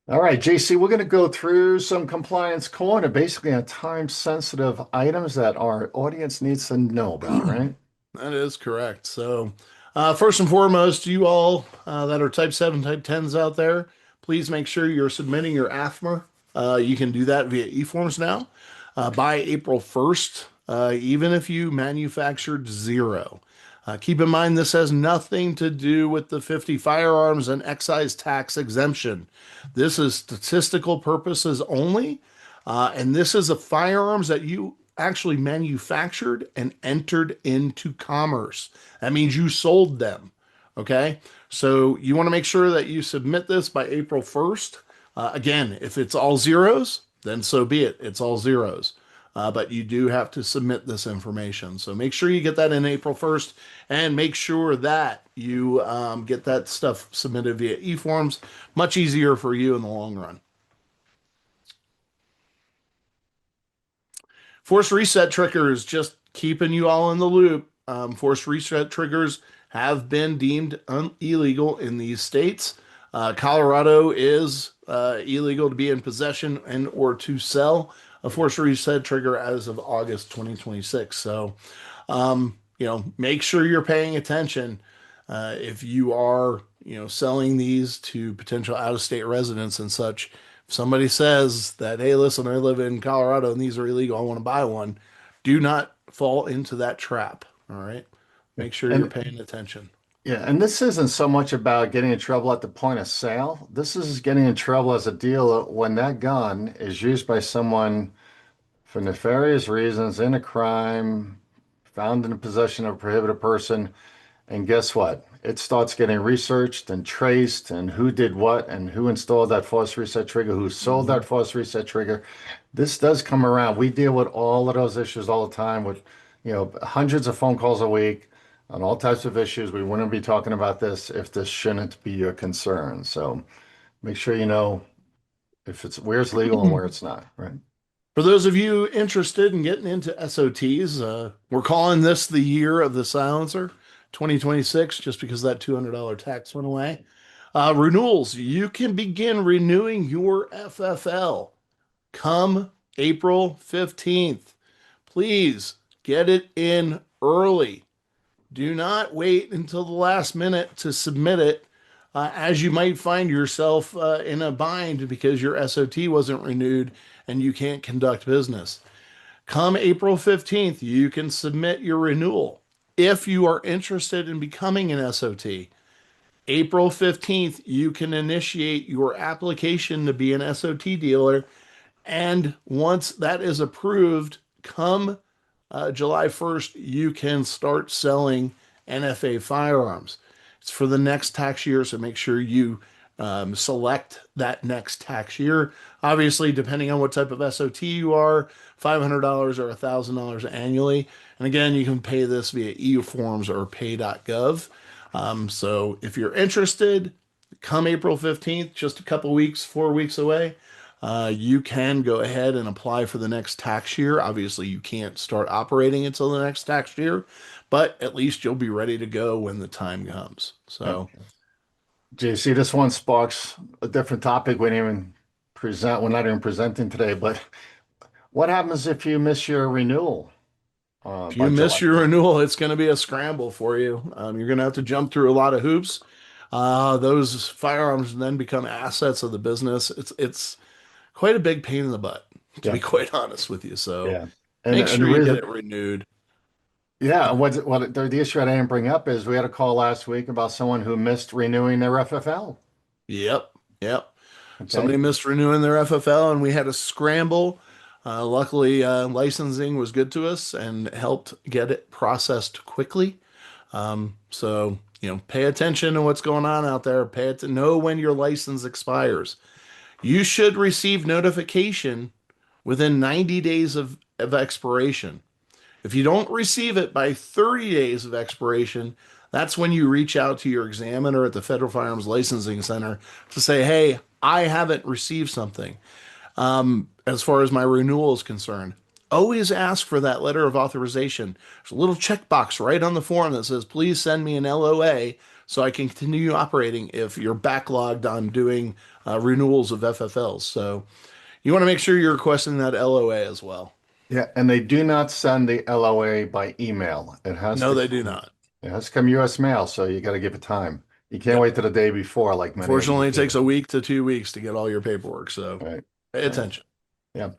All right, JC, we're going to go through some compliance corner, basically on time-sensitive items that our audience needs to know about, right? That is correct. First and foremost, you all that are Type 7, Type 10s out there, please make sure you're submitting your AFMER. You can do that via eForms now by April 1st, even if you manufactured zero. Keep in mind, this has nothing to do with the 50 firearms and excise tax exemption. This is statistical purposes only, and this is the firearms that you actually manufactured and entered into commerce. That means you sold them. Okay. So you want to make sure that you submit this by April 1st. Again, if it's all zeros, then so be it. It's all zeros. But you do have to submit this information. So make sure you get that in April 1st and make sure that you get that stuff submitted via eForms. Much easier for you in the long run. Force reset triggers, just keeping you all in the loop. Force reset triggers have been deemed illegal in these states. Colorado is illegal to be in possession and or to sell a force reset trigger as of August 2026. So, make sure you're paying attention if you are, selling these to potential out-of-state residents and such. If somebody says that, hey, listen, I live in Colorado and these are illegal, I want to buy one, do not fall into that trap. All right. Make sure you're And paying attention. yeah, and this isn't so much about getting in trouble at the point of sale. This is getting in trouble as a dealer when that gun is used by someone for nefarious reasons in a crime, found in the possession of a prohibited person. And guess what? It starts getting researched and traced and who did what and who installed that force reset trigger, who sold Mhm. that force reset trigger. This does come around. We deal with all of those issues all the time with, hundreds of phone calls a week on all types of issues. We wouldn't be talking about this if this shouldn't be your concern. So make sure you know if it's where it's legal and where it's not, right? For those of you interested in getting into SOTs, we're calling this the year of the silencer, 2026, just because that $200 tax went away. Renewals, you can begin renewing your FFL come April 15th. Please get it in early. Do not wait until the last minute to submit it, as you might find yourself in a bind because your SOT wasn't renewed and you can't conduct business. Come April 15th, you can submit your renewal. If you are interested in becoming an SOT, April 15th, you can initiate your application to be an SOT dealer. And once that is approved, come July 1st, you can start selling NFA firearms. It's for the next tax year, so make sure you select that next tax year. Obviously, depending on what type of SOT you are, $500 or $1,000 annually. And again, you can pay this via eForms or pay.gov. So if you're interested, come April 15th, just a couple weeks, 4 weeks away. You can go ahead and apply for the next tax year. Obviously, you can't start operating until the next tax year, but at least you'll be ready to go when the time comes. So, JC, this one sparks a different topic we didn't even present. We're not even presenting today, but what happens if you miss your renewal if you by miss July your 1st? renewal, it's going to be a scramble for you. You're going to have to jump through a lot of hoops. Those firearms then become assets of the business. It's quite a big pain in the butt, to be Yeah, quite honest with you. So yeah. And make and the sure you get reason, it renewed. yeah, what the issue I didn't bring up is we had a call last week about someone who missed renewing their FFL. Yep, yep. Okay. Somebody missed renewing their FFL, and we had a scramble. Luckily, licensing was good to us and helped get it processed quickly. Pay attention to what's going on out there. Know when your license expires. You should receive notification within 90 days of expiration. If you don't receive it by 30 days of expiration, that's when you reach out to your examiner at the Federal Firearms Licensing Center to say, hey, I haven't received something. As far as my renewal is concerned, always ask for that letter of authorization. There's a little checkbox right on the form that says, please send me an LOA so I can continue operating if you're backlogged on doing renewals of FFLs. So you want to make sure you're requesting that LOA as well. Yeah, and they do not send the LOA by email. No, they do not. It has to come US mail, so you got to give it time. You can't Yep. wait till the day before, like many of you Unfortunately, it do. takes a week to 2 weeks to get all your paperwork. So Right. pay attention. Yeah.